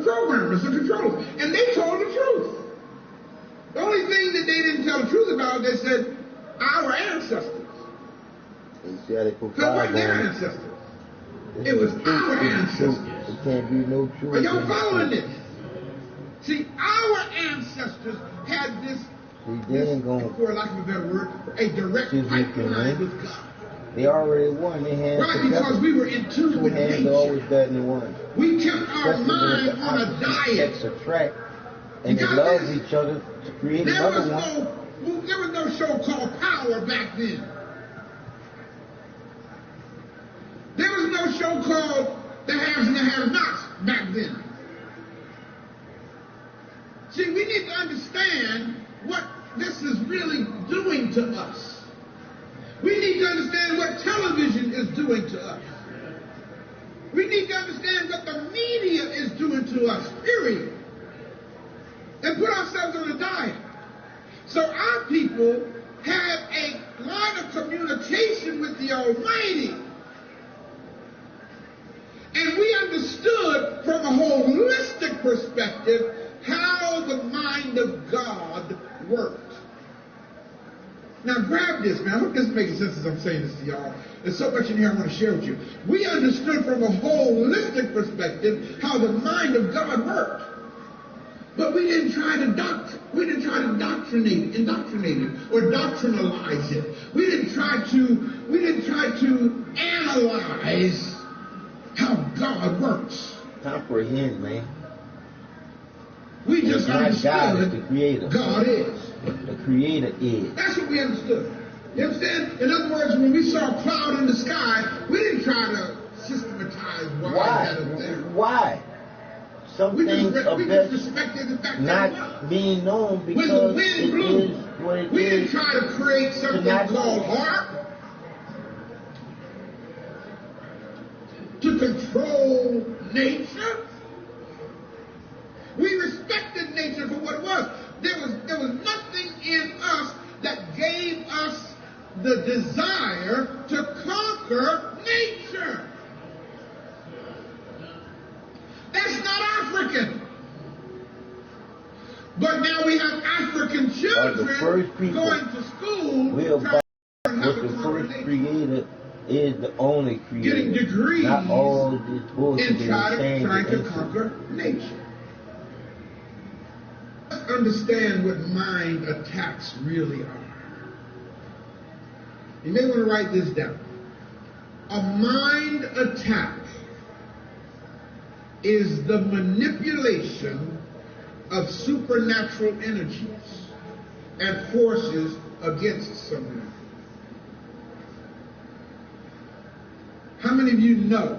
programmers, the controllers. And they told the truth. The only thing that they didn't tell the truth about, they said, our ancestors. Because what their ancestors? It was our ancestors. It can't be no truth. Are y'all following this? See, our ancestors had this, for lack of a better word, a direct pipeline with God. They already won. They had right, because we were in tune with nature. Always better than one. We kept our mind on a diet. Attract, and they loved each other to create another one. There was no show called Power back then. There was no show called The Haves and the Have-Nots back then. See, we need to understand what this is really doing to us. We need to understand what television is doing to us. We need to understand what the media is doing to us, period. And put ourselves on a diet. So our people had a line of communication with the Almighty. And we understood from a holistic perspective how the mind of God worked. Now grab this, man. I hope this makes sense as I'm saying this to y'all. There's so much in here I want to share with you. We understood from a holistic perspective how the mind of God worked. But we didn't try to indoctrinate it or doctrinalize it. We didn't try to analyze how God works. Comprehend, man. We just understood God is the creator. God is. The creator is. That's what we understood. You understand? In other words, when we saw a cloud in the sky, we didn't try to systematize why that was there. Why? Some things are best not being known because when the wind blew, what it we is. Didn't try to create something called harp to control nature. We respected nature for what it was. There was nothing in us that gave us the desire to conquer nature. That's not African. But now we have African children going to school trying to learn how to conquer nature. Creator is the only creator. Getting degrees not all this bullshit in trying to conquer nature. Let's understand what mind attacks really are. You may want to write this down. A mind attack is the manipulation of supernatural energies and forces against someone. How many of you know,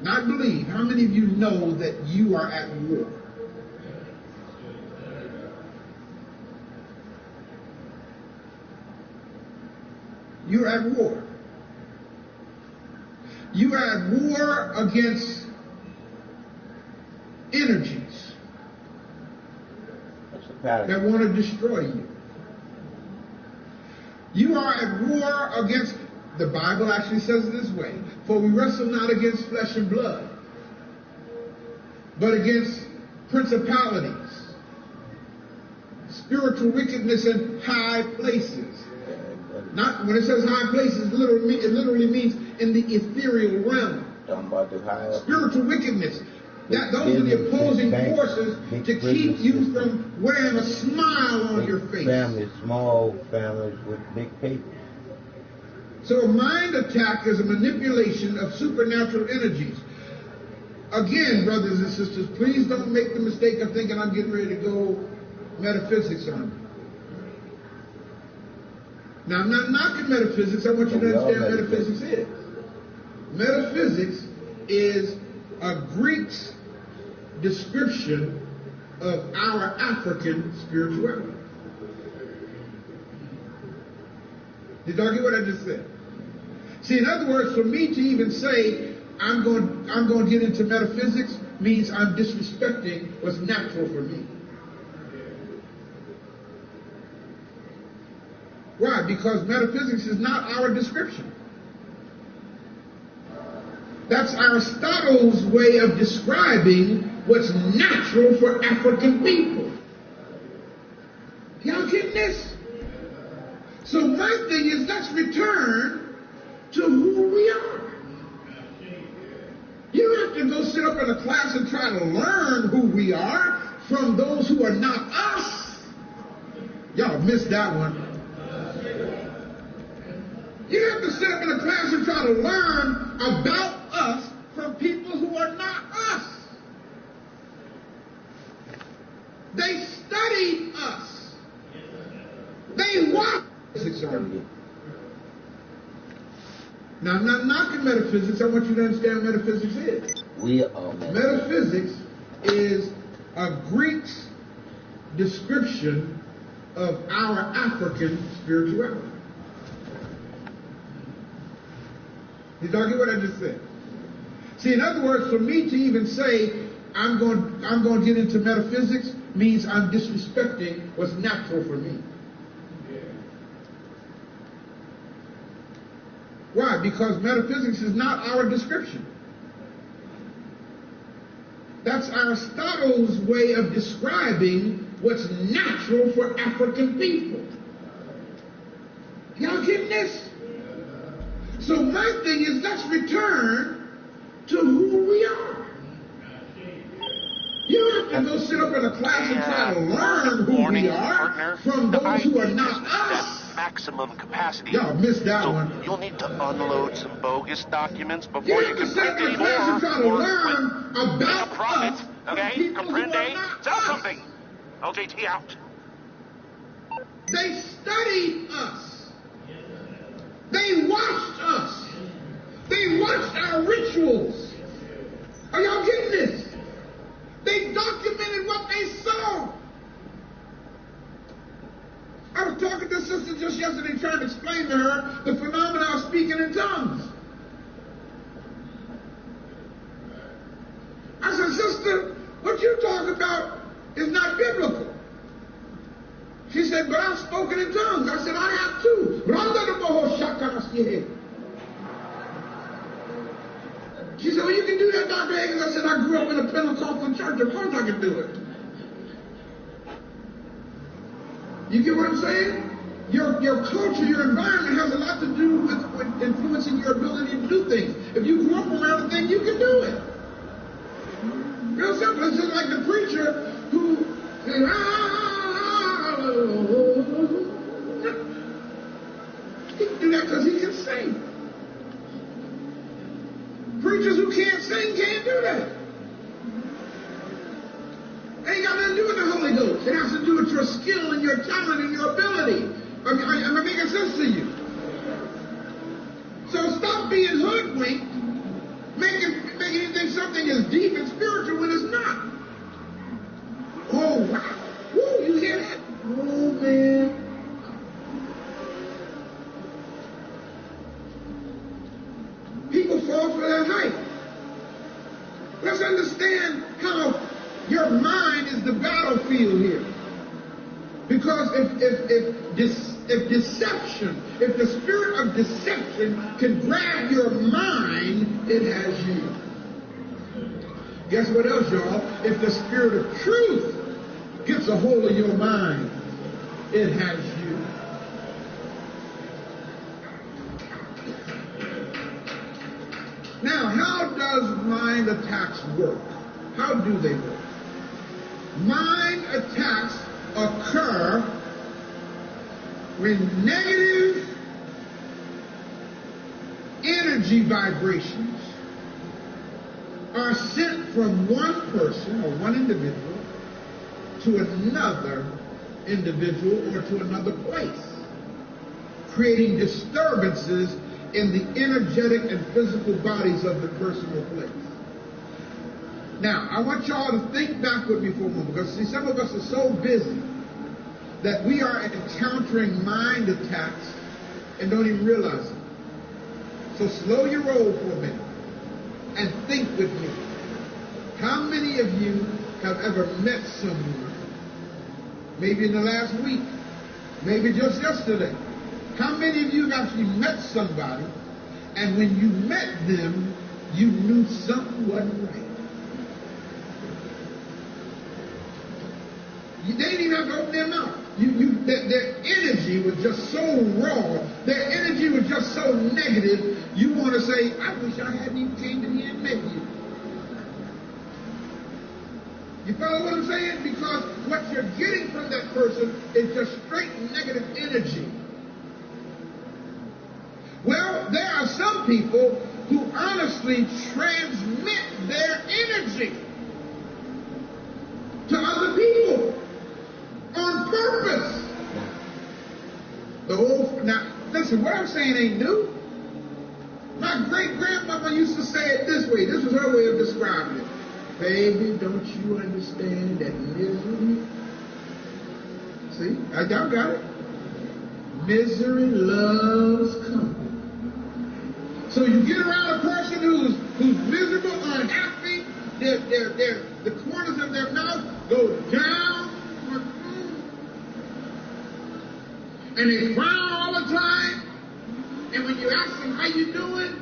not believe, how many of you know that you are at war? You're at war. You are at war against energies that want to destroy you. You are at war against, the Bible actually says it this way, for we wrestle not against flesh and blood, but against principalities, spiritual wickedness in high places. Not when it says high places, it literally means in the ethereal realm. Spiritual wickedness. Those are the opposing forces to keep you from wearing a smile on your face. Families, small families with big papers. So a mind attack is a manipulation of supernatural energies. Again, brothers and sisters, please don't make the mistake of thinking I'm getting ready to go metaphysics on you. Now, I'm not knocking metaphysics. I want you to understand what metaphysics is. Metaphysics is a Greek's description of our African spirituality. Did y'all get what I just said? See, in other words, for me to even say I'm going to get into metaphysics means I'm disrespecting what's natural for me. Why? Because metaphysics is not our description. That's Aristotle's way of describing what's natural for African people. Y'all getting this? So my thing is, let's return to who we are. You don't have to go sit up in a class and try to learn who we are from those who are not us. Y'all missed that one. You don't have to sit up in a class and try to learn about us from people who are not us. They studied us. They watched physics on you. Now, I'm not knocking metaphysics. I want you to understand what metaphysics is. Metaphysics is a Greek's description of our African spirituality. Did y'all get what I just said? See, in other words, for me to even say I'm going to get into metaphysics means I'm disrespecting what's natural for me. Why? Because metaphysics is not our description. That's Aristotle's way of describing what's natural for African people. Y'all getting this? So my thing is, let's return to who we are. You don't have to go sit up in a class and try to learn who we are from those who are not us. Maximum capacity. Y'all missed that one. You'll need to unload some bogus documents before you can print any more. And try to learn about profit. us. Okay, comprende? Sell something. LJT out. They studied us. They watched us. They watched our rituals. Are y'all getting this? They documented what they saw. I was talking to a sister just yesterday trying to explain to her the phenomena of speaking in tongues. I said, sister, what you talk about is not biblical. She said, but I've spoken in tongues. I said, I have too. She said, well, you can do that, Dr. Higgins. I said, I grew up in a Pentecostal church. Of course I can do it. You get what I'm saying? Your culture, your environment has a lot to do with influencing your ability to do things. If you grew up around a thing, you can do it. Real simple. It's just like the preacher who says, he can do that because he can sing. Preachers who can't sing can't do that. Ain't got nothing to do with the Holy Ghost. It has to do with your skill and your talent and your ability. Am I making sense to you? So stop being hoodwinked, making you think something is deep and spiritual when it's not. Oh, wow. Woo, you hear that? Oh, man. People fall for that hype. Let's understand how your mind is the battlefield here. Because if deception, if the spirit of deception can grab your mind, it has you. Guess what else, y'all? If the spirit of truth gets a hold of your mind, it has you. Now, how does mind attacks work? How do they work? Mind attacks occur when negative energy vibrations are sent from one person or one individual to another individual or to another place, creating disturbances in the energetic and physical bodies of the person or place. Now, I want y'all to think back with me for a moment, because see, some of us are so busy that we are encountering mind attacks and don't even realize it. So slow your roll for a minute and think with me. How many of you have ever met someone, maybe in the last week, maybe just yesterday? How many of you have actually met somebody, and when you met them, you knew something wasn't right? They didn't even have to open their mouth. Their energy was just so raw. Their energy was just so negative. You want to say, I wish I hadn't even came in here and met you. You follow what I'm saying? Because what you're getting from that person is just straight negative energy. Well, there are some people who honestly transmit their energy to other people on purpose. Now, listen, what I'm saying ain't new. My great-grandmama used to say it this way. This was her way of describing it. Baby, don't you understand that misery? See, y'all got it. Misery loves company. So you get around a person who's miserable, unhappy, the corners of their mouth go down, and they frown all the time. And when you ask them, how you doing?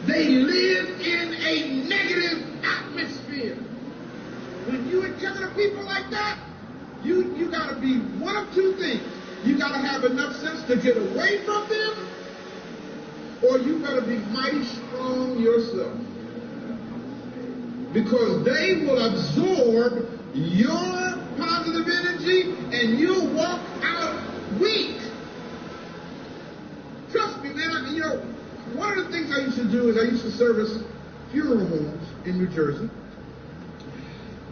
They live in a negative atmosphere. When you encounter people like that, you got to be one of two things. You got to have enough sense to get away from them, or you better be mighty strong yourself. Because they will absorb your positive energy and you'll walk out weak. Trust me, man. One of the things I used to do is I used to service funeral homes in New Jersey.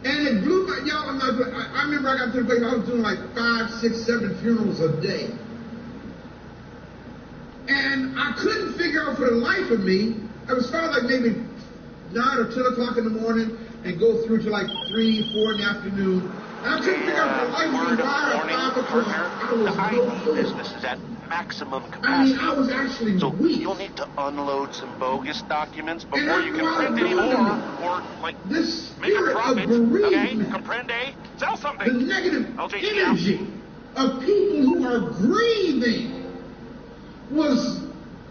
And it blew my, I remember I got to the place I was doing like 5, 6, 7 funerals a day. And I couldn't figure out for the life of me, I was starting like maybe 9 or 10 o'clock in the morning and go through to like 3, 4 in the afternoon. And I couldn't figure out for the life of me why at 5 o'clock I was no good. Business is at maximum capacity. I mean, I was actually so weak. You'll need to unload some bogus documents And before you can print any more, or like this make a spirit profit. of bereavement, Okay, comprende? Sell the something. negative LJG energy of people who are grieving was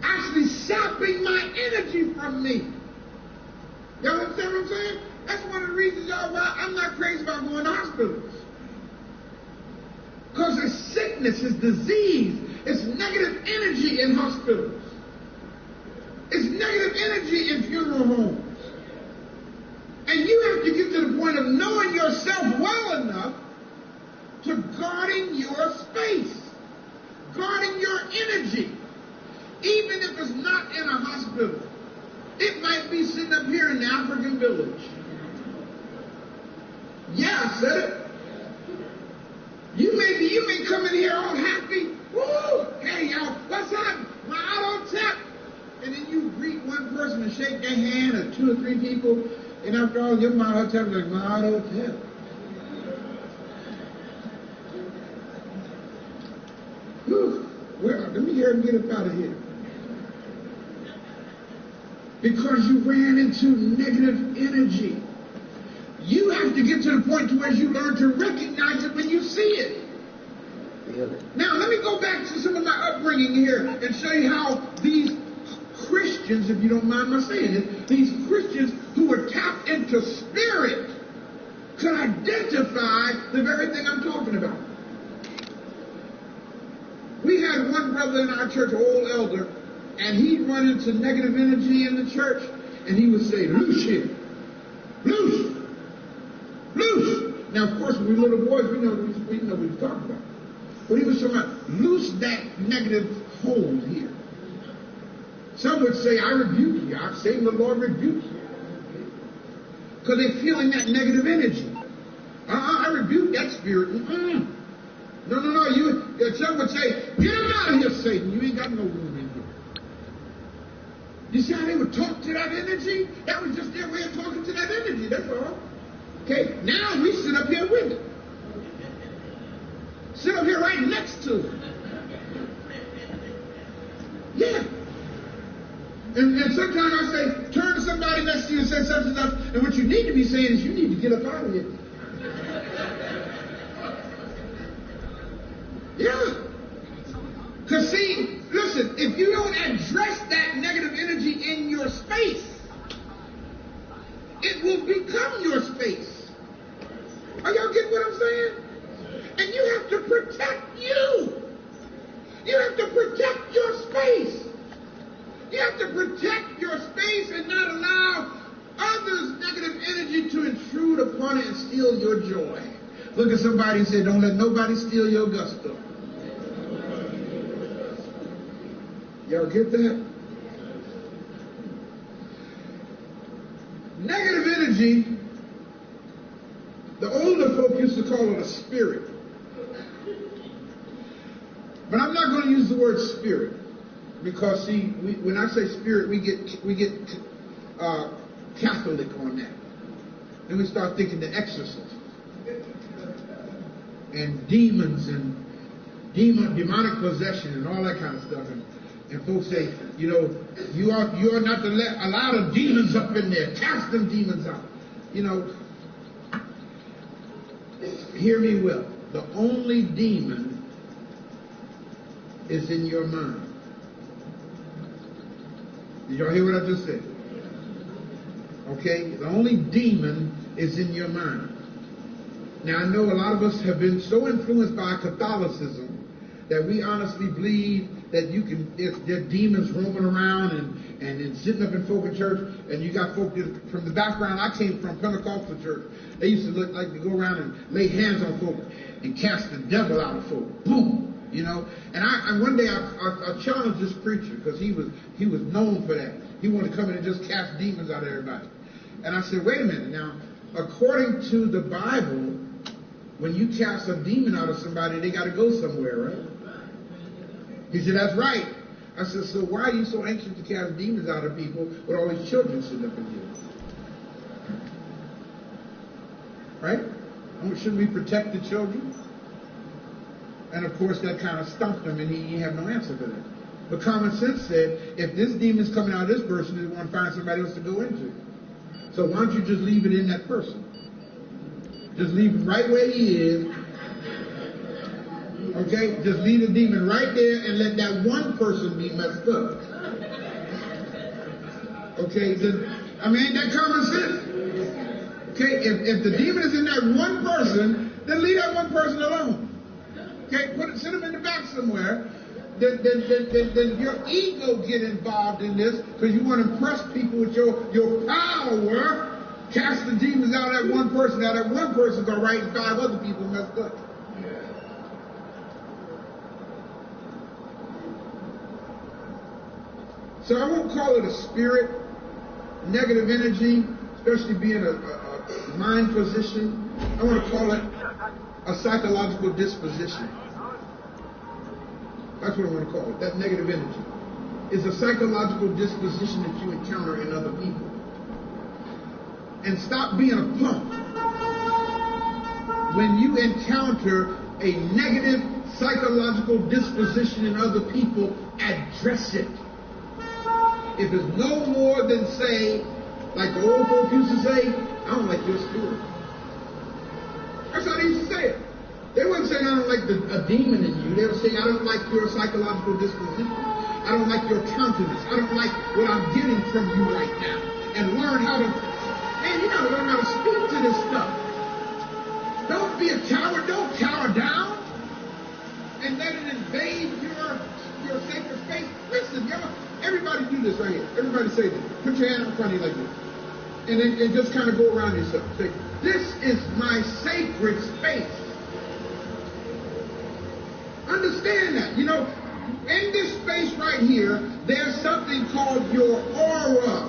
actually sapping my energy from me. Y'all understand what I'm saying? That's one of the reasons, y'all, why I'm not crazy about going to hospitals. Because there's sickness, it's disease, it's negative energy in hospitals. It's negative energy in funeral homes. And you have to get to the point of knowing yourself well enough to guarding your space, guarding your energy, even if it's not in a hospital. It might be sitting up here in the African village. Yeah, I said it. You may come in here all happy. Woo! Hey, y'all, what's up? My auto tip. And then you greet one person and shake their hand, or 2 or 3 people, and after all, your auto tip is like, my auto tip. Whew. Well, let me hear him get up out of here. Because you ran into negative energy. You have to get to the point to where you learn to recognize it when you see it. Now, let me go back to some of my upbringing here and show you how these Christians, if you don't mind my saying it, these Christians who were tapped into spirit could identify the very thing I'm talking about. We had one brother in our church, an old elder, and he'd run into negative energy in the church, and he would say, loose here, loose, loose. Now, of course, when we little boys, we know what he's talking about. But he was talking about, loose that negative hold here. Some would say, I rebuke you. I'm saying the Lord rebuke you. Because they're feeling that negative energy. I rebuke that spirit. No. Some would say, get him out of here, Satan. You ain't got no room in here. You see how they would talk to that energy? That was just their way of talking to that energy, that's all. Okay, now we sit up here with it. Sit up here right next to it. Yeah. And sometimes I say, turn to somebody next to you and say such and such, and what you need to be saying is you need to get up out of here. Yeah. Because see, listen, if you don't address that negative energy in your space, protect your space and not allow others' negative energy to intrude upon it and steal your joy. Look at somebody and say, don't let nobody steal your gusto. Y'all get that? Negative energy, the older folk used to call it a spirit. But I'm not going to use the word spirit because, see, when I say spirit, we get Catholic on that. Then we start thinking the exorcist and demons and demonic possession and all that kind of stuff. And folks say, you know, you are not to let a lot of demons up in there. Cast them demons out. You know, hear me well. The only demon is in your mind. Did y'all hear what I just said? Okay? The only demon is in your mind. Now, I know a lot of us have been so influenced by Catholicism that we honestly believe that there are demons roaming around and sitting up in folk in church, and you got folk from the background I came from, Pentecostal church. They used to look like to go around and lay hands on folk and cast the devil out of folk. Boom! You know, and one day I challenged this preacher because he was known for that. He wanted to come in and just cast demons out of everybody. And I said, wait a minute now. According to the Bible, when you cast a demon out of somebody, they got to go somewhere, right? He said, that's right. I said, so why are you so anxious to cast demons out of people with all these children sitting up in here? Right? Shouldn't we protect the children? And of course, that kind of stumped him, and he had no answer for that. But common sense said, if this demon's coming out of this person, they want to find somebody else to go into. So why don't you just leave it in that person? Just leave him right where he is. Okay? Just leave the demon right there and let that one person be messed up. Okay? Ain't that common sense? Okay? If the demon is in that one person, then leave that one person alone. Okay, sit them in the back somewhere. Then your ego get involved in this because you want to impress people with your power. Cast the demons out of that one person. Now that one person's all right and 5 other people messed up. So I won't call it a spirit, negative energy, especially being a mind position. I want to call it a psychological disposition. That's what I want to call it. That negative energy is a psychological disposition that you encounter in other people. And stop being a punk. When you encounter a negative psychological disposition in other people, address it. If it's no more than say, like the old folk used to say, I don't like your spirit. That's how they used to say it. They wouldn't say, I don't like a demon in you. They would say, I don't like your psychological disposition. I don't like your countenance. I don't like what I'm getting from you right now. And learn how to, man, you got to learn how to speak to this stuff. Don't be a coward. Don't cower down and let it invade your sacred space. Listen, y'all, everybody do this right here. Everybody say this. Put your hand in front of you like this. And then just kind of go around yourself. Say, this is my sacred space. Understand that. You know, in this space right here, there's something called your aura.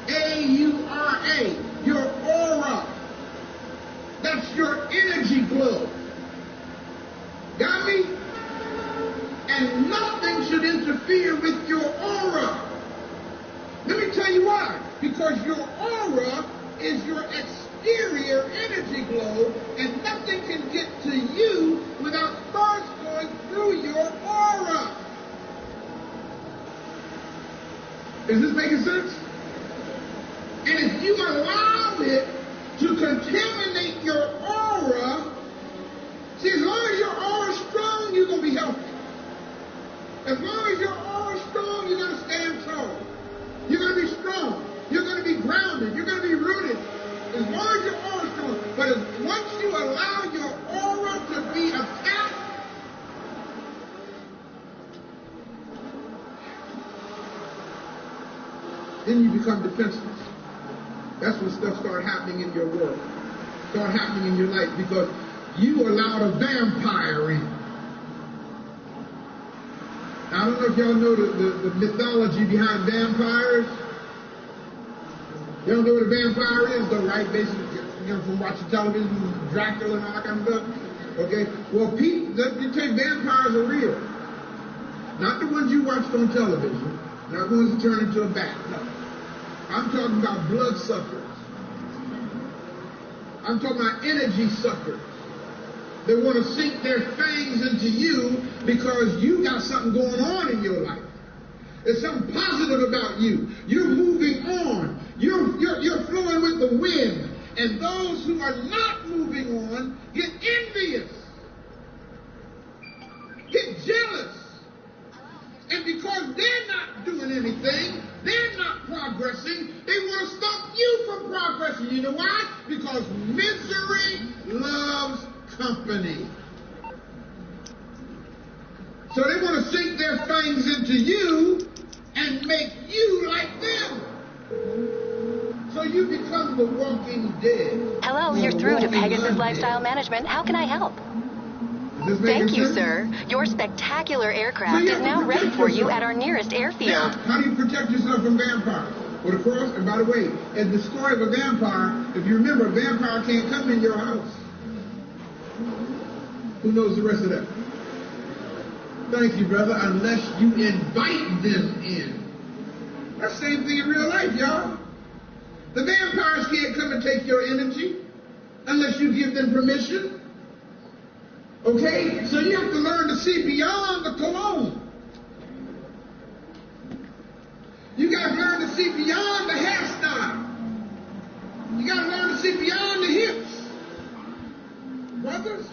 A-U-R-A. Your aura. That's your energy glow. Got me? And nothing should interfere with your aura. Let me tell you why. Because your aura is your exterior energy glow, and nothing can get to you without first going through your aura. Is this making sense? And if you allow it to contaminate your aura, see, as long as your aura is strong, you're going to be healthy. As long as your aura is strong, you're going to stand tall. You're going to be strong. You're going to be grounded. You're going to be rooted. As long as your aura is strong. But once you allow your aura to be attacked, then you become defenseless. That's when stuff starts happening in your world, start happening in your life, because you allowed a vampire in. Now, I don't know if y'all know the mythology behind vampires. You don't know what a vampire is, though, right? Basically, from watching television, Dracula and all that kind of stuff. Okay? Well, let me tell you, vampires are real. Not the ones you watched on television. Not the ones that turn into a bat. No. I'm talking about blood suckers. I'm talking about energy suckers. They want to sink their fangs into you because you got something going on in your life. There's something positive about you. You're moving on. You're flowing with the wind. And those who are not moving on get envious, get jealous. And because they're not doing anything, they're not progressing, they want to stop you from progressing. You know why? Because misery loves company. So they want to sink their fangs into you and make you like them. So you become the walking dead. Hello, you're through to Pegasus Lifestyle Management. How can I help? Thank you, sir. Your spectacular aircraft is now ready for you at our nearest airfield. Now, how do you protect yourself from vampires? With a cross? And by the way, in the story of a vampire, if you remember, a vampire can't come in your house. Who knows the rest of that? Thank you, brother. Unless you invite them in. That's the same thing in real life, y'all. The vampires can't come and take your energy unless you give them permission. Okay? So you have to learn to see beyond the cologne. You got to learn to see beyond the hairstyle. You got to learn to see beyond the hips. Brothers?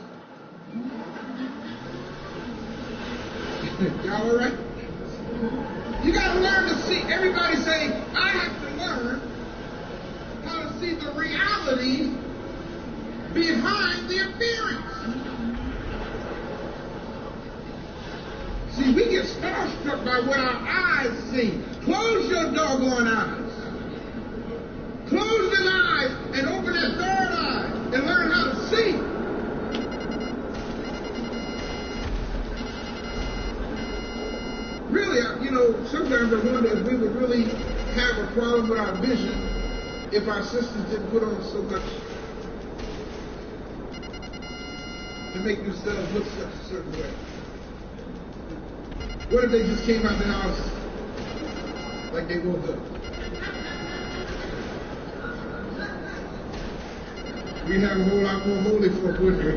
Y'all all right? You got to learn to see. Everybody say, I have to learn how to see the reality behind the appearance. See, we get starstruck by what our eyes see. Close your doggone eyes. Close them eyes and open that third eye and learn how to see. Really, sometimes I wonder if we would really have a problem with our vision if our sisters didn't put on so much to make themselves look such a certain way. What if they just came out the house like they woke up? We'd have a whole lot more holy folk, wouldn't we?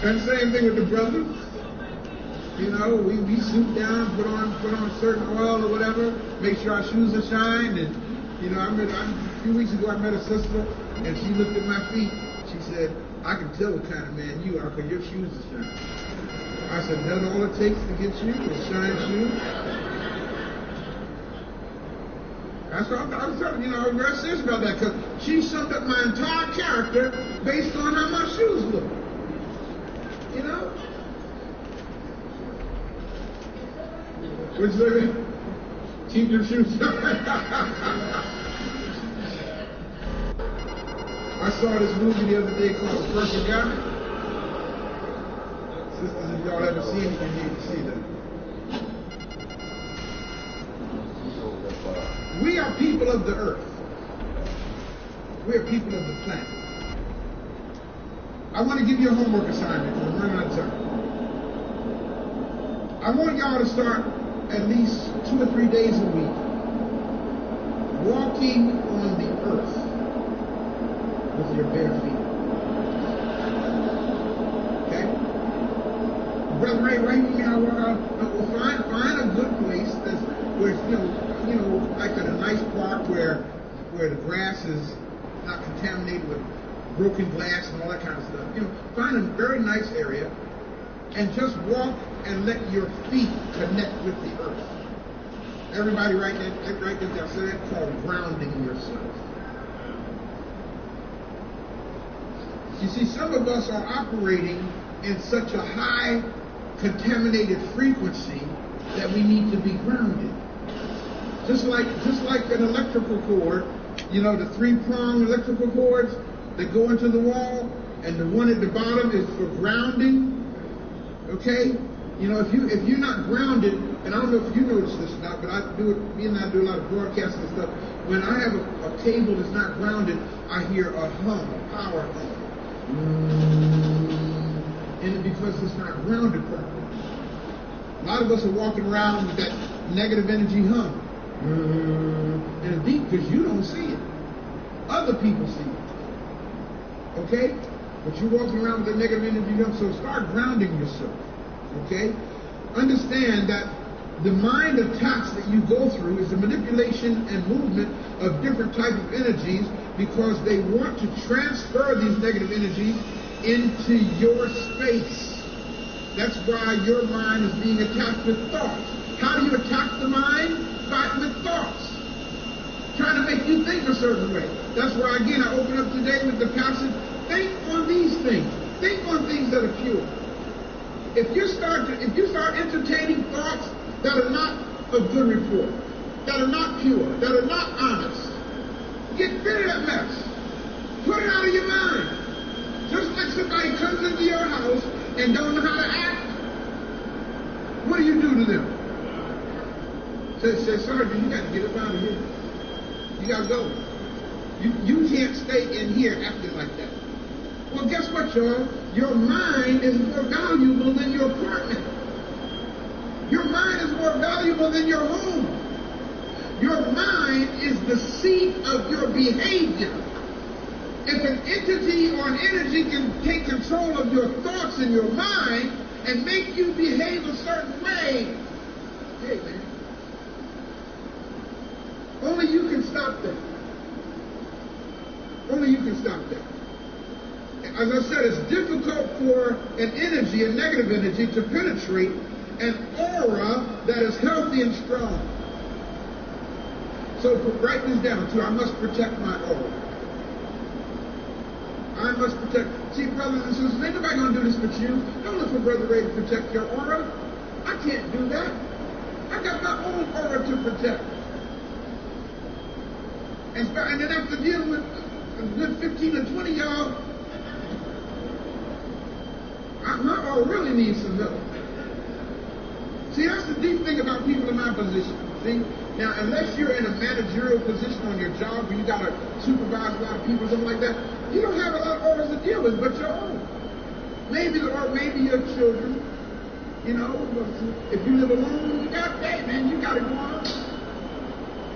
And the same thing with the brothers. We suit down, put on certain oil or whatever, make sure our shoes are shined. And a few weeks ago I met a sister, and she looked at my feet. She said, I can tell what kind of man you are because your shoes are shining. I said, that's all it takes to get you, is shine shoes. That's what I was telling you. I was very serious about that because she summed up my entire character based on how my shoes look. What'd you say? Keep your shoes. I saw this movie the other day called The Perfect Guy. Sisters, if y'all ever seen it, you need to see that. We are people of the earth. We are people of the planet. I want to give you a homework assignment because I'm running out of time. I want y'all to start at least 2 or 3 days a week walking on the earth with your bare feet. Okay? Brother Ray, right with me, I walk out. Well, find a good place that's where it's, like in a nice park where the grass is not contaminated with broken glass and all that kind of stuff. Find a very nice area and just walk and let your feet connect with the earth. Everybody write that down. So that's called grounding yourself. You see, some of us are operating in such a high contaminated frequency that we need to be grounded. Just like an electrical cord, you know, the 3-prong electrical cords that go into the wall, and the one at the bottom is for grounding. Okay? You know, if you're not grounded, and I don't know if you notice this or not, but me and I do a lot of broadcasting and stuff. When I have a cable that's not grounded, I hear a hum, a power hum. And it's because it's not grounded properly. A lot of us are walking around with that negative energy hum. And it's deep because you don't see it. Other people see it. Okay? But you're walking around with that negative energy hum, so start grounding yourself. Okay? Understand that the mind attacks that you go through is the manipulation and movement of different types of energies because they want to transfer these negative energies into your space. That's why your mind is being attacked with thoughts. How do you attack the mind? Fighting with thoughts. Trying to make you think a certain way. That's why, again, I open up today with the passage, think on these things. Think on things that are pure. If you start entertaining thoughts that are not of good report, that are not pure, that are not honest, get rid of that mess. Put it out of your mind. Just like somebody comes into your house and don't know how to act, what do you do to them? Say, Sergeant, you got to get up out of here. You got to go. You can't stay in here acting like that. Well, guess what, y'all? Your mind is more valuable than your apartment. Your mind is more valuable than your home. Your mind is the seat of your behavior. If an entity or an energy can take control of your thoughts and your mind and make you behave a certain way, hey, man, only you can stop that. Only you can stop that. As I said, it's difficult for an energy, a negative energy, to penetrate an aura that is healthy and strong. So write this down too. I must protect my aura. I must protect. See, brothers and sisters, ain't nobody going to do this but you. Don't look for Brother Ray to protect your aura. I can't do that. I got my own aura to protect. And then after dealing with a good 15 or 20 y'all, my aura really needs some help. See, that's the deep thing about people in my position. See, now unless you're in a managerial position on your job where you got to supervise a lot of people or something like that, you don't have a lot of auras to deal with but your own. Maybe your children. You know, if you live alone, you got that, man. You got to go on.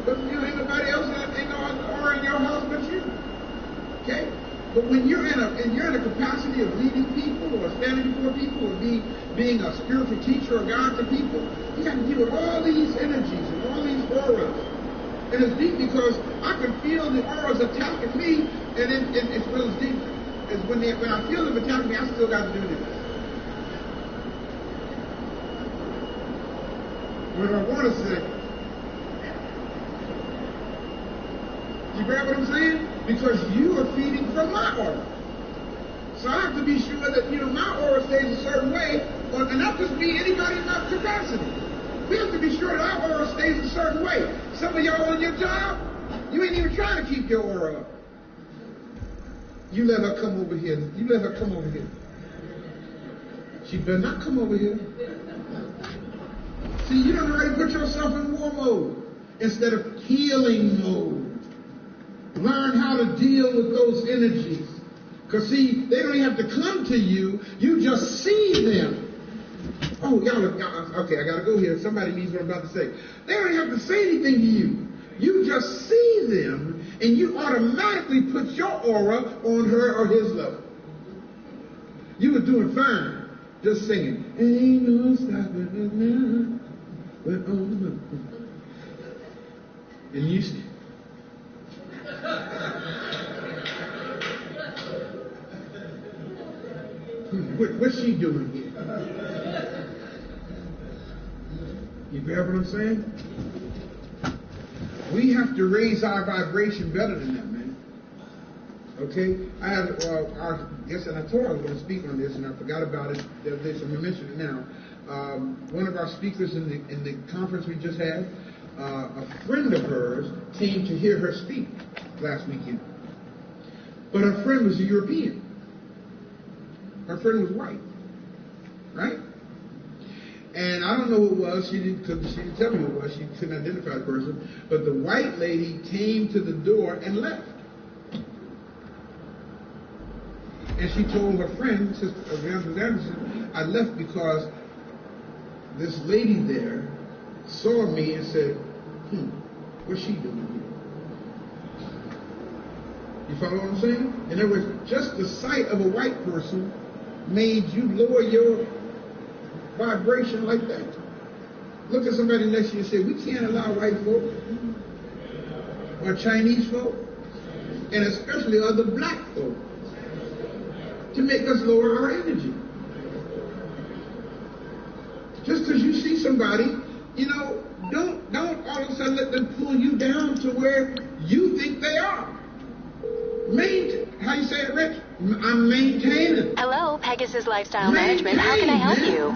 But you know, ain't nobody else ain't no aura in your house but you. Okay? But when you're in a capacity of leading people or standing before people or being a spiritual teacher or guide to people, you got to deal with all these energies and all these auras. And it's deep because I can feel the auras attacking me, and it's real deep. As when I feel them attacking me, I still got to do this. What I want to say. You grab what I'm saying? Because you are feeding from my aura. So I have to be sure that, my aura stays a certain way, and not just me, anybody in my capacity. We have to be sure that our aura stays a certain way. Some of y'all on your job, you ain't even trying to keep your aura up. You let her come over here. You let her come over here. She better not come over here. See, you don't already put yourself in war mode instead of healing mode. Learn how to deal with those energies. Because, see, they don't even have to come to you. You just see them. Oh, y'all, okay, I got to go here. Somebody needs what I'm about to say. They don't even have to say anything to you. You just see them, and you automatically put your aura on her or his level. You were doing fine, just singing. Ain't no stopping us now. We're on the move. And you see. What's she doing here? You grab what I'm saying? We have to raise our vibration better than that, man. Okay? I have, I guess, and I told I was going to speak on this, and I forgot about it. So I'm going to mention it now. one of our speakers in the conference we just had, a friend of hers came to hear her speak last weekend. But her friend was a European. Her friend was white. Right? And I don't know who it was. She didn't tell me who it was. She couldn't identify the person. But the white lady came to the door and left. And she told her friend, Sister Evangelist Anderson, I left because this lady there saw me and said, what's she doing here? You follow what I'm saying? In other words, just the sight of a white person made you lower your vibration like that. Look at somebody next to you and say, we can't allow white folk or Chinese folk, and especially other black folk, to make us lower our energy. Just because you see somebody, don't all of a sudden let them pull you down to where you think they are. How you say it, Rich? I'm maintaining. Hello, Pegasus Lifestyle Management. How can I help you?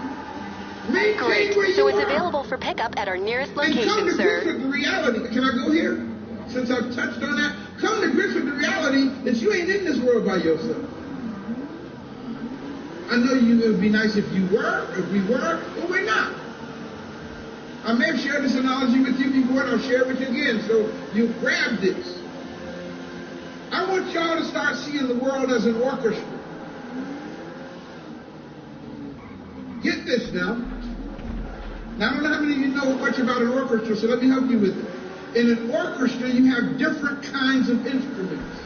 Great. So it's available for pickup at our nearest location, come to sir. grips with the reality. Can I go here? Since I've touched on that, come to grips with the reality that you ain't in this world by yourself. I know it would be nice if we were, but we're not. I may have shared this analogy with you before, and I'll share it with you again, so you grab this. I want y'all to start seeing the world as an orchestra. Get this now. Now, I don't know how many of you know much about an orchestra, so let me help you with it. In an orchestra, you have different kinds of instruments.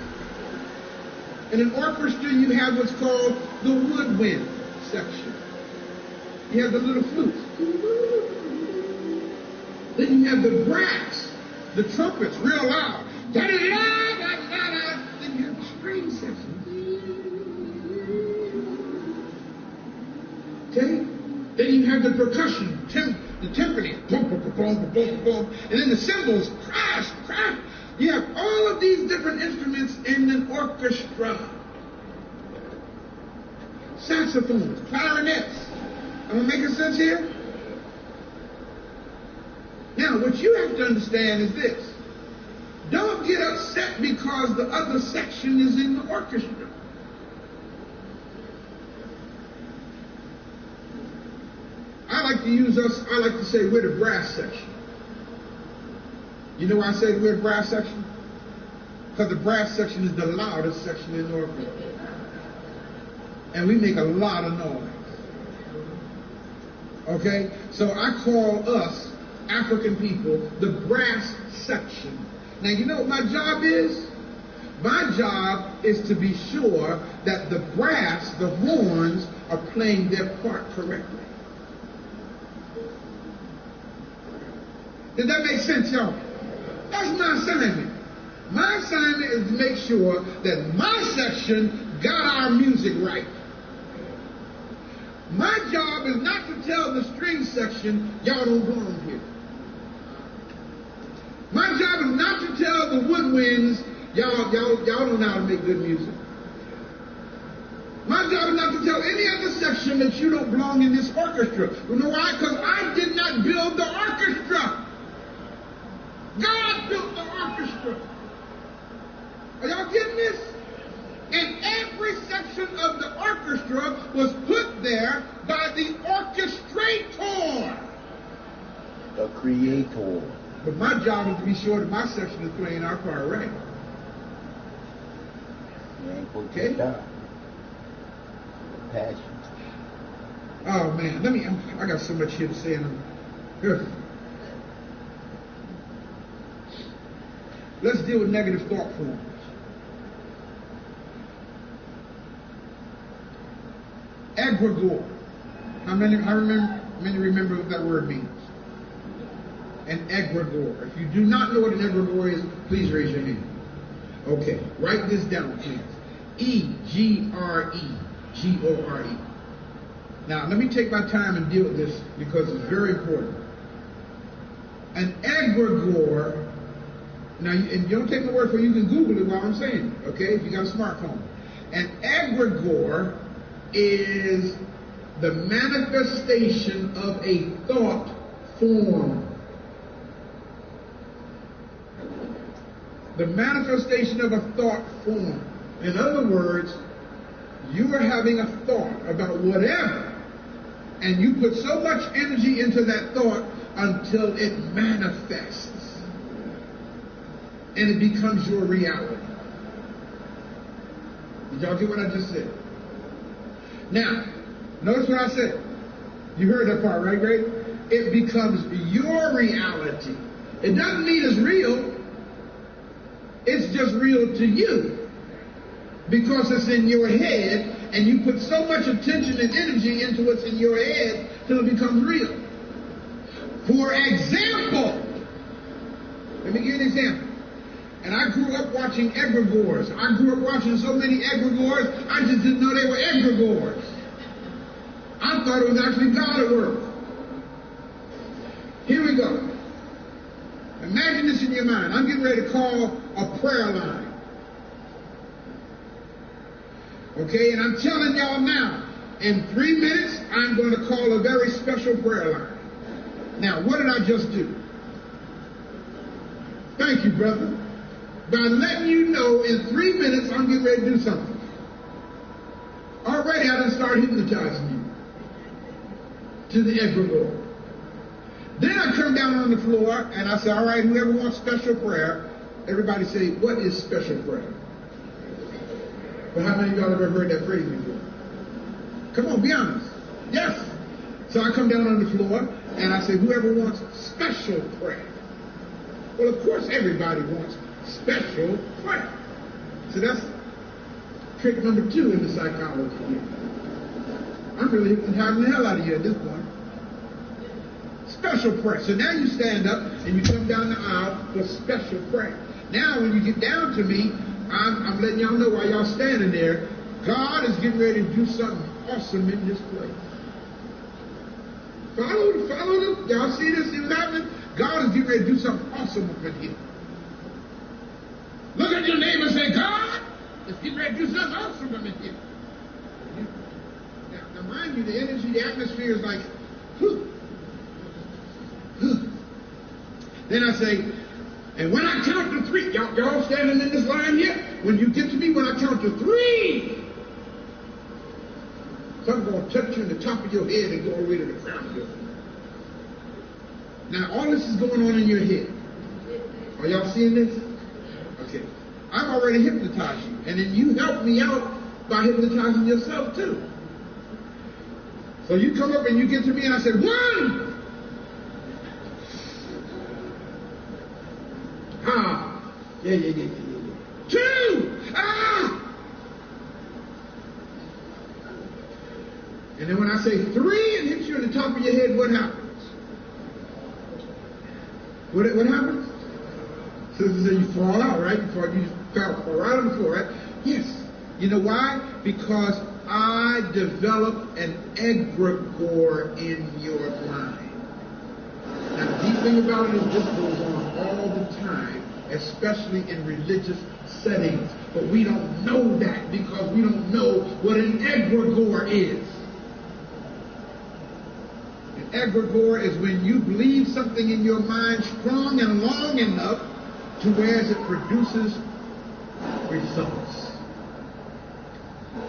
In an orchestra, you have what's called the woodwind section. You have the little flutes. Then you have the brass, the trumpets, real loud. Da-da-da-da-da-da-da. Then you have the string section. Okay? Then you have the percussion, the timpani, boom, boom, boom, boom, boom, boom, and then the cymbals, crash, crash. You have all of these different instruments in an orchestra. Saxophones, clarinets. Am I making sense here? Now, what you have to understand is this. Don't get upset because the other section is in the orchestra. I like to say we're the brass section. You know why I say we're the brass section? Because the brass section is the loudest section in the orchestra. And we make a lot of noise. Okay? So I call us, African people, the brass section. Now, you know what my job is? My job is to be sure that the brass, the horns, are playing their part correctly. Did that make sense, y'all? That's my assignment. My assignment is to make sure that my section got our music right. My job is not to tell the string section, y'all don't belong here. My job is not to tell the woodwinds, y'all don't know how to make good music. My job is not to tell any other section that you don't belong in this orchestra. You know why? Because I did not build the orchestra. God built the orchestra. Are y'all getting this? And every section of the orchestra was put there by the orchestrator. The creator. But my job is to be sure that my section is playing our part right. Okay? Passion. Oh man, I got so much here to say. Let's deal with negative thought forms. Egregore. How many remember what that word means? An egregore. If you do not know what an egregore is, please raise your hand. Okay, write this down, please. E-G-R-E-G-O-R-E. Now, let me take my time and deal with this because it's very important. An egregore. Now, and you don't take my word for it, you can Google it while I'm saying it, okay, if you got a smartphone. An egregore is the manifestation of a thought form. The manifestation of a thought form. In other words, you are having a thought about whatever, and you put so much energy into that thought until it manifests. And it becomes your reality. Did y'all get what I just said? Now, notice what I said. You heard that part, right, Greg? It becomes your reality. It doesn't mean it's real. It's just real to you. Because it's in your head, and you put so much attention and energy into what's in your head till it becomes real. For example, let me give you an example. And I grew up watching egregores. I grew up watching so many egregores, I just didn't know they were egregores. I thought it was actually God at work. Here we go. Imagine this in your mind. I'm getting ready to call a prayer line. Okay, and I'm telling y'all now, in 3 minutes, I'm going to call a very special prayer line. Now, what did I just do? Thank you, brother. By letting you know in 3 minutes I'm getting ready to do something. Already I done started hypnotizing you to the egregore. Then I come down on the floor and I say, all right, whoever wants special prayer, everybody say, what is special prayer? But how many of y'all have ever heard that phrase before? Come on, be honest. Yes. So I come down on the floor and I say, whoever wants special prayer. Well, of course, everybody wants special prayer. So that's trick number 2 in the psychology here. I'm really hypnotizing the hell out of you at this point. Special prayer. So now you stand up and you come down the aisle for special prayer. Now when you get down to me, I'm letting y'all know while y'all standing there, God is getting ready to do something awesome in this place. Follow. Y'all see this? See what's happening? God is getting ready to do something awesome up in here. Look at your neighbor and say, God is getting ready to do something awesome up in here. Now mind you, the energy, the atmosphere is like, whew. Then I say, and when I count to 3, y'all standing in this line here, when you get to me, when I count to 3, something's going to touch you in the top of your head and go all the way to the crown of your head. Now, all this is going on in your head. Are y'all seeing this? Okay. I've already hypnotized you. And then you help me out by hypnotizing yourself, too. So you come up and you get to me and I said, 1! Ah. Yeah. 2! Ah! And then when I say 3 and hit you in the top of your head, what happens? What happens? So you fall out, right? You fall right on the floor, right? Yes. You know why? Because I developed an egregore in your mind. Now, the deep thing about it is this goes on all the time, especially in religious settings. But we don't know that because we don't know what an egregore is. An egregore is when you believe something in your mind strong and long enough to where it produces results.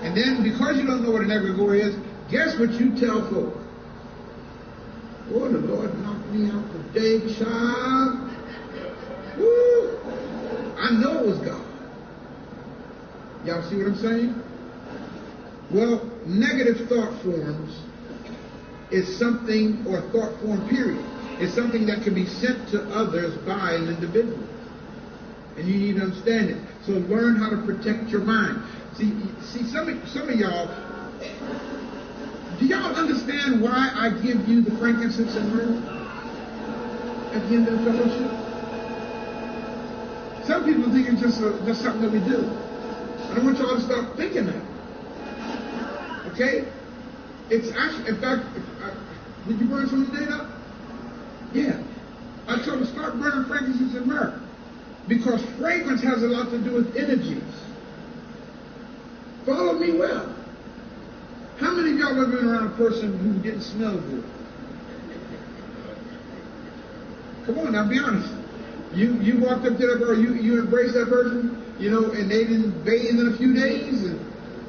And then, because you don't know what an egregore is, guess what you tell folk? Oh, the Lord knocked me out today, child. Woo! I know it was God. Y'all see what I'm saying? Well, negative thought forms is something, or thought form period, is something that can be sent to others by an individual. And you need to understand it. So learn how to protect your mind. See, some of y'all, do y'all understand why I give you the frankincense and myrrh at the end of the fellowship? Some people think it's just something that we do. I don't want y'all to stop thinking that. Okay? It's actually, in fact, did you burn some today now? Yeah. I told you start burning frankincense and myrrh. Because fragrance has a lot to do with energies. Follow me well. How many of y'all ever been around a person who didn't smell good? Come on, now be honest. You walked up to that girl, you embraced that person, you know, and they didn't bathe in a few days,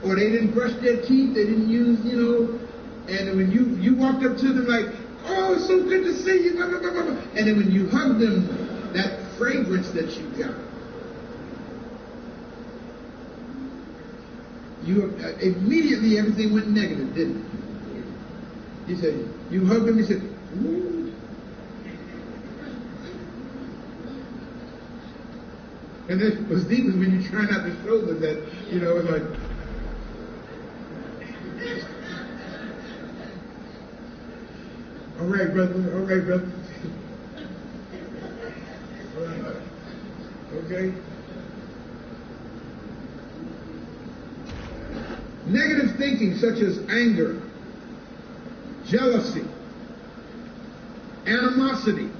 or they didn't brush their teeth, they didn't use, you know, and when you walked up to them like, oh, it's so good to see you, blah, blah, blah, blah. And then when you hugged them, that fragrance that you got, immediately everything went negative, didn't it? You said, you hugged them, you said, ooh. And then what's deep is when you try not to show them that, you know, it's like, all right, brother. All right. Okay. Negative thinking such as anger, jealousy, animosity,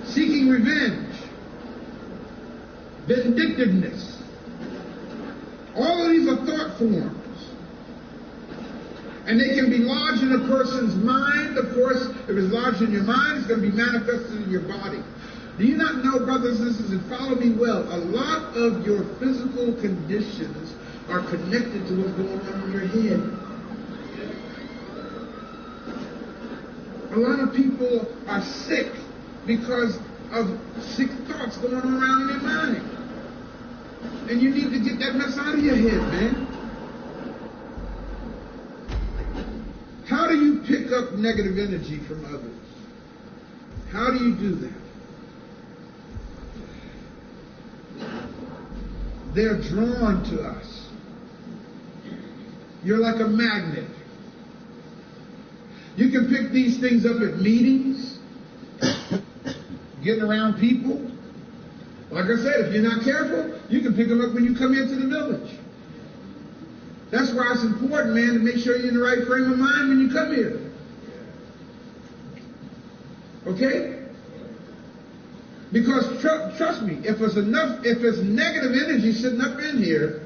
seeking revenge, vindictiveness. All of these are thought forms. And they can be lodged in a person's mind. Of course, if it's lodged in your mind, it's going to be manifested in your body. Do you not know, brothers and sisters, and follow me well, a lot of your physical conditions are connected to what's going on in your head. A lot of people are sick because of sick thoughts going on around in their mind. And you need to get that mess out of your head, man. How do you pick up negative energy from others? How do you do that? They're drawn to us. You're like a magnet. You can pick these things up at meetings, getting around people. Like I said, if you're not careful, you can pick them up when you come into the village. That's why it's important, man, to make sure you're in the right frame of mind when you come here. Okay? Because trust me, if there's negative energy sitting up in here,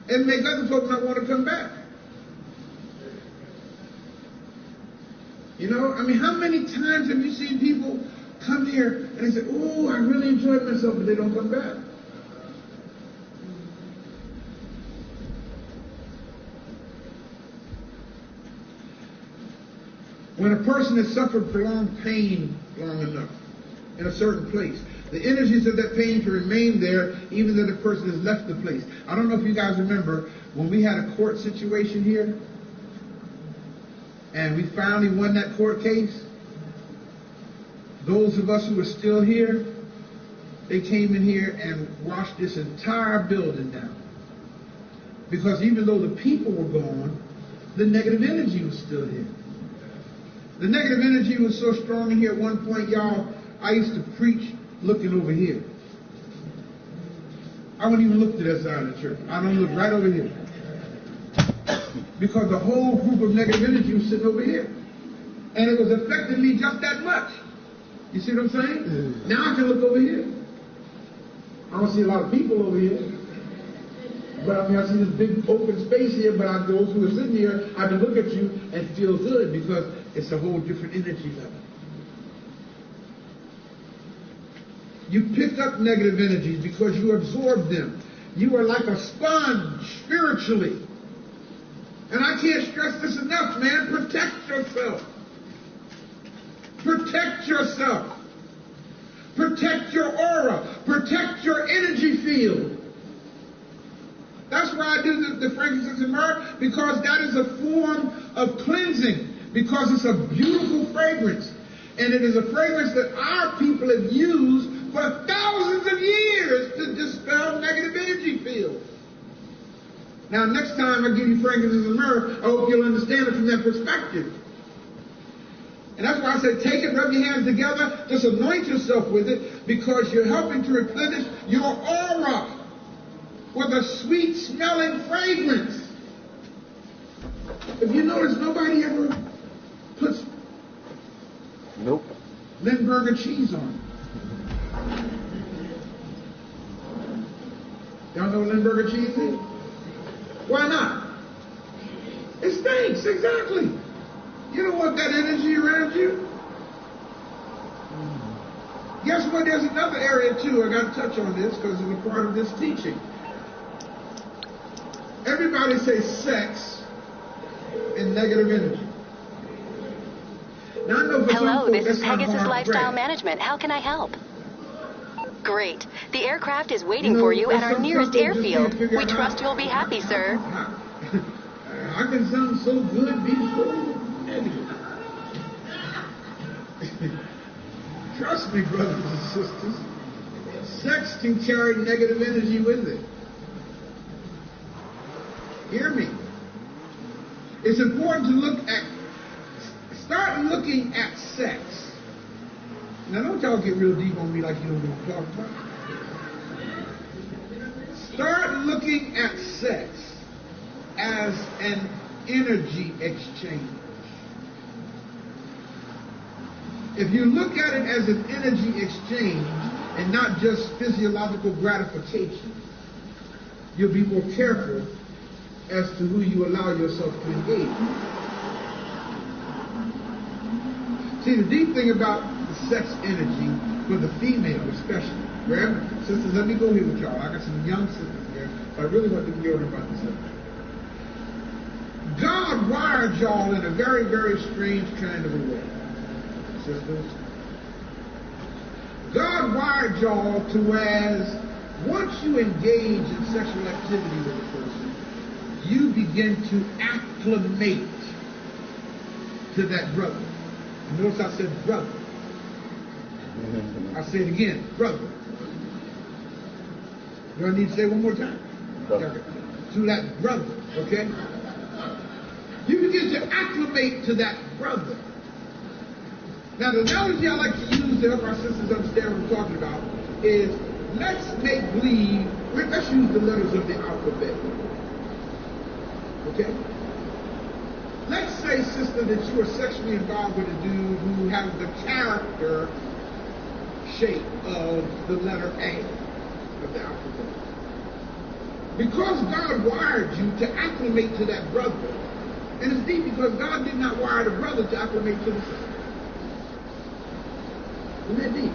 it'll make other folks not want to come back. You know, I mean, how many times have you seen people come here and they say, oh, I really enjoyed myself, but they don't come back? When a person has suffered prolonged pain long enough in a certain place, the energies of that pain can remain there even though the person has left the place. I don't know if you guys remember when we had a court situation here and we finally won that court case. Those of us who are still here, they came in here and washed this entire building down. Because even though the people were gone, the negative energy was still here. The negative energy was so strong in here at one point, y'all, I used to preach looking over here. I wouldn't even look to that side of the church. I don't look right over here. Because the whole group of negative energy was sitting over here. And it was affecting me just that much. You see what I'm saying? Now I can look over here. I don't see a lot of people over here. But I mean, I see this big open space here, but those who are sitting here, I can look at you and feel good because it's a whole different energy level. You pick up negative energies because you absorb them. You are like a sponge spiritually. And I can't stress this enough, man. Protect yourself. Protect yourself. Protect your aura. Protect your energy field. That's why I do the frankincense and myrrh, because that is a form of cleansing, because it's a beautiful fragrance. And it is a fragrance that our people have used for thousands of years to dispel negative energy fields. Now, next time I give you frankincense and myrrh, I hope you'll understand it from that perspective. And that's why I say take it, rub your hands together, just anoint yourself with it, because you're helping to replenish your aura with a sweet-smelling fragrance. If you notice, nobody ever puts Limburger cheese on it. Y'all know what Limburger cheese is? Why not? It stinks, exactly. You don't want that energy around you. Guess what? There's another area too. I got to touch on this because it's a part of this teaching. Everybody say sex and negative energy. Now, I know for Hello, some this folks, is that's not Pegasus hard Lifestyle bread. Management. How can I help? Great. The aircraft is waiting for you at our nearest airfield. We trust you'll be happy, sir. I can sound so good, be so negative. Trust me, brothers and sisters. Sex can carry negative energy with it. Hear me. It's important to start looking at sex. Now, don't y'all get real deep on me like you don't know what I'm talking about. Start looking at sex as an energy exchange. If you look at it as an energy exchange and not just physiological gratification, you'll be more careful as to who you allow yourself to engage with. See, the deep thing about the sex energy for the female especially, sisters, let me go here with y'all. I got some young sisters here, but I really want to hear about this subject. God wired y'all in a very, very strange kind of a way, sisters. God wired y'all to whereas once you engage in sexual activity with a person, you begin to acclimate to that brother. Notice I said brother. I say it again, brother. Do I need to say it one more time? Okay. To that brother, okay? You begin to acclimate to that brother. Now, the analogy I like to use to help our sisters understand what I'm talking about is let's make believe, let's use the letters of the alphabet. Okay? Let's say, sister, that you are sexually involved with a dude who has the character shape of the letter A of the alphabet. Because God wired you to acclimate to that brother, and it's deep because God did not wire the brother to acclimate to the sister. Isn't that deep?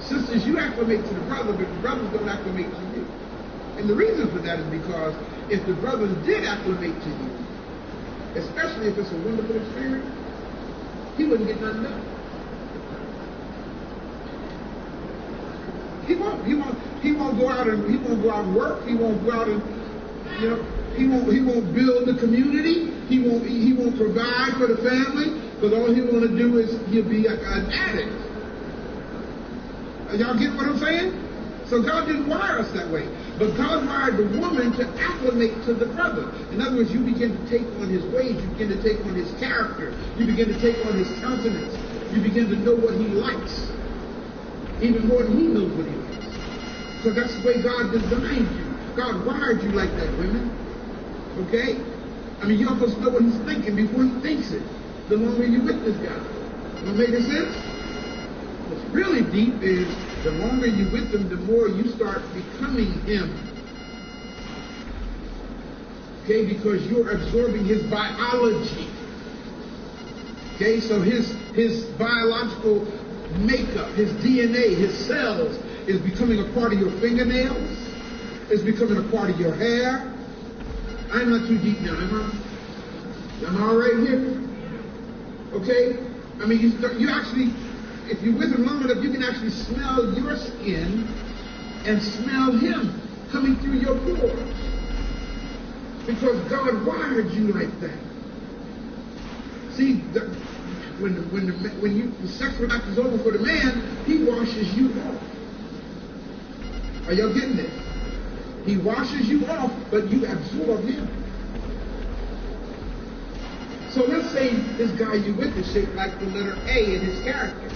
Sisters, you acclimate to the brother, but the brothers don't acclimate to you. And the reason for that is because if the brothers did acclimate to you, especially if it's a wonderful experience, he wouldn't get nothing done. He won't go out and work. He won't go out and he won't build the community. He won't provide for the family, because all he want to do is he'll be an addict. Y'all get what I'm saying? So God didn't wire us that way. But God wired the woman to acclimate to the brother. In other words, you begin to take on his ways. You begin to take on his character. You begin to take on his countenance. You begin to know what he likes, even more than he knows what he likes. So that's the way God designed you. God wired you like that, women. Okay? I mean, you're supposed to know what he's thinking before he thinks it. The longer you're with this guy. Does that make sense? What's really deep is the longer you're with him, the more you start becoming him. Okay? Because you're absorbing his biology. Okay? So his biological makeup, his DNA, his cells is becoming a part of your fingernails. It's becoming a part of your hair. I'm not too deep now, am I? Am I all right here? Okay? I mean, you actually, if you're with him long enough, you can actually smell your skin and smell him coming through your pores. Because God wired you like that. See, when the sexual act is over for the man, he washes you off. Are y'all getting it? He washes you off, but you absorb him. So let's say this guy you with is shaped like the letter A in his character.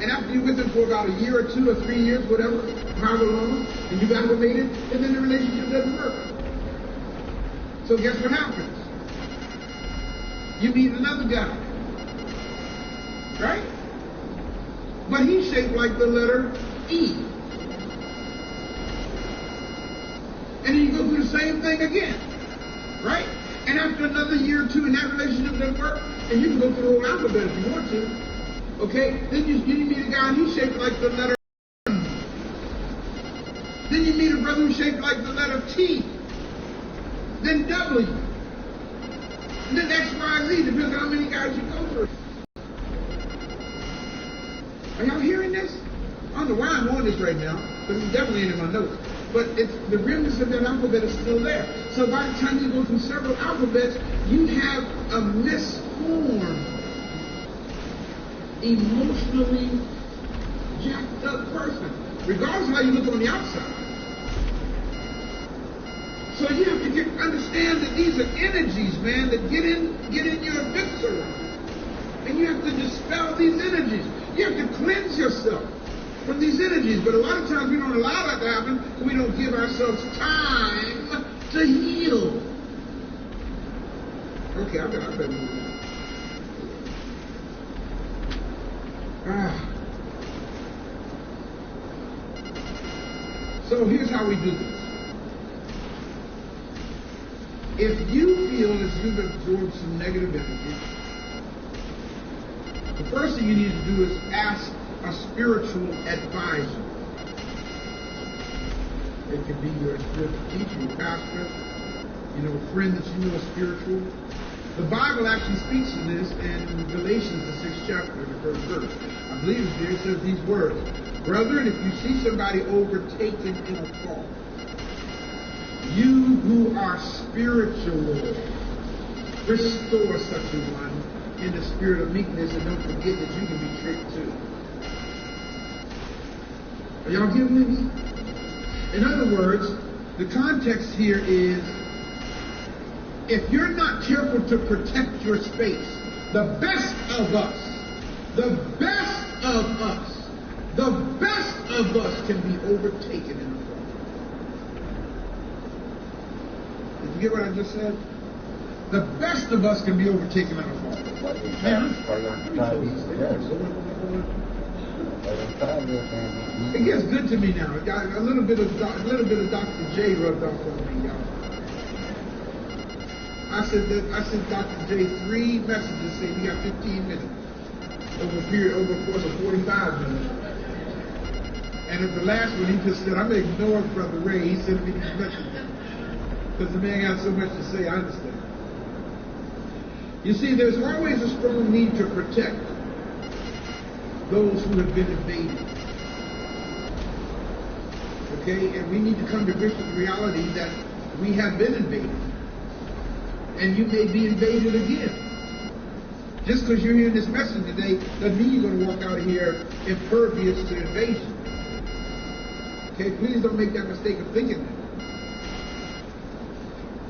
And after you're with him for about a year or 2 or 3 years, whatever, however long, and you've acclimated, and then the relationship doesn't work. So guess what happens? You meet another guy. Right? But he's shaped like the letter E. And then you go through the same thing again. Right? And after another year or two in that relationship doesn't work, and you can go through the whole alphabet if you want to. Okay? Then you meet a guy and he's shaped like the letter M. Then you meet a brother who's shaped like the letter T. Then W. And then X, Y, Z, depends on how many guys you go through. Are y'all hearing this? I don't know why I'm on this right now, because it's definitely in my notes. But it's the remnants of that alphabet is still there. So by the time you go through several alphabets, you have a misformed, emotionally jacked up person, regardless of how you look on the outside. So you have to understand that these are energies, man, that get in your viscera. And you have to dispel these energies. You have to cleanse yourself from these energies. But a lot of times we don't allow that to happen, because we don't give ourselves time to heal. Okay, I better move on. So here's how we do this. If you feel as you've absorbed some negative energy, the first thing you need to do is ask a spiritual advisor. It could be your spiritual teacher, your pastor, a friend that you know is spiritual. The Bible actually speaks to this in Galatians, the 6th chapter, the 1st verse. I believe it says these words: Brethren, if you see somebody overtaken in a fault, you who are spiritual, restore such a one in the spirit of meekness, and don't forget that you can be tricked too. Are y'all getting me? In other words, the context here is, if you're not careful to protect your space, the best of us can be overtaken in a fall. Did you get what I just said? The best of us can be overtaken in a fall. It gets good to me now. Got a little bit of Dr. J rubbed off on me, y'all. I sent Dr. J 3 messages saying we got 15 minutes over a course of 45 minutes. And at the last one, he just said, I'm going to ignore Brother Ray. He sent me these messages because the man got so much to say. I understand. You see, there's always a strong need to protect those who have been invaded. Okay? And we need to come to grips with the reality that we have been invaded. And you may be invaded again. Just because you're hearing this message today doesn't mean you're going to walk out of here impervious to invasion. Okay? Please don't make that mistake of thinking that.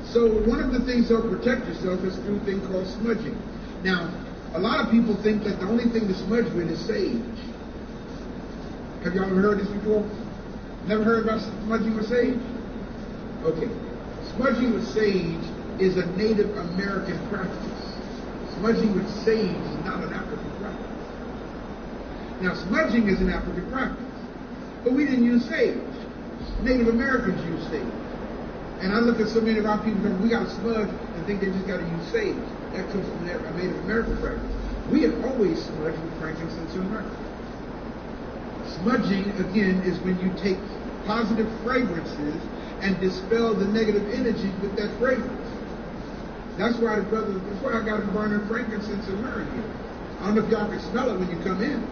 So one of the things to protect yourself is through a thing called smudging. Now, a lot of people think that the only thing to smudge with is sage. Have y'all ever heard this before? Never heard about smudging with sage? Okay. Smudging with sage is a Native American practice. Smudging with sage is not an African practice. Now, smudging is an African practice. But we didn't use sage. Native Americans used sage. And I look at so many of our people and we got to smudge and think they just got to use sage. That comes from a Native American practice. We have always smudged with frankincense and myrrh. Smudging, again, is when you take positive fragrances and dispel the negative energies with that fragrance. That's why I got them burning frankincense and myrrh here. I don't know if y'all can smell it when you come in.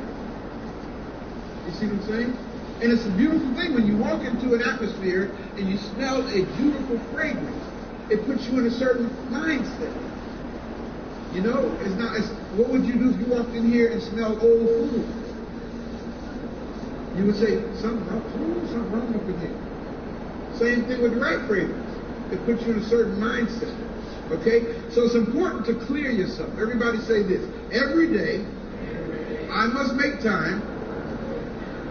You see what I'm saying? And it's a beautiful thing when you walk into an atmosphere and you smell a beautiful fragrance. It puts you in a certain mindset. You know, what would you do if you walked in here and smelled old food? You would say, something wrong up in here. Same thing with the right fragrance. It puts you in a certain mindset. Okay? So it's important to clear yourself. Everybody say this. Every day, I must make time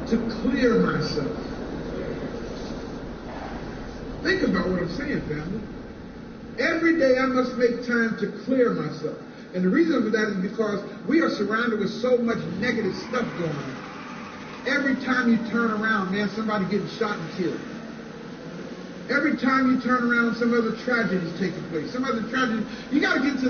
to clear myself. Think about what I'm saying, family. Every day I must make time to clear myself. And the reason for that is because we are surrounded with so much negative stuff going on. Every time you turn around, man, somebody getting shot and killed. Every time you turn around, some other tragedy is taking place. Some other tragedy. You got to get to the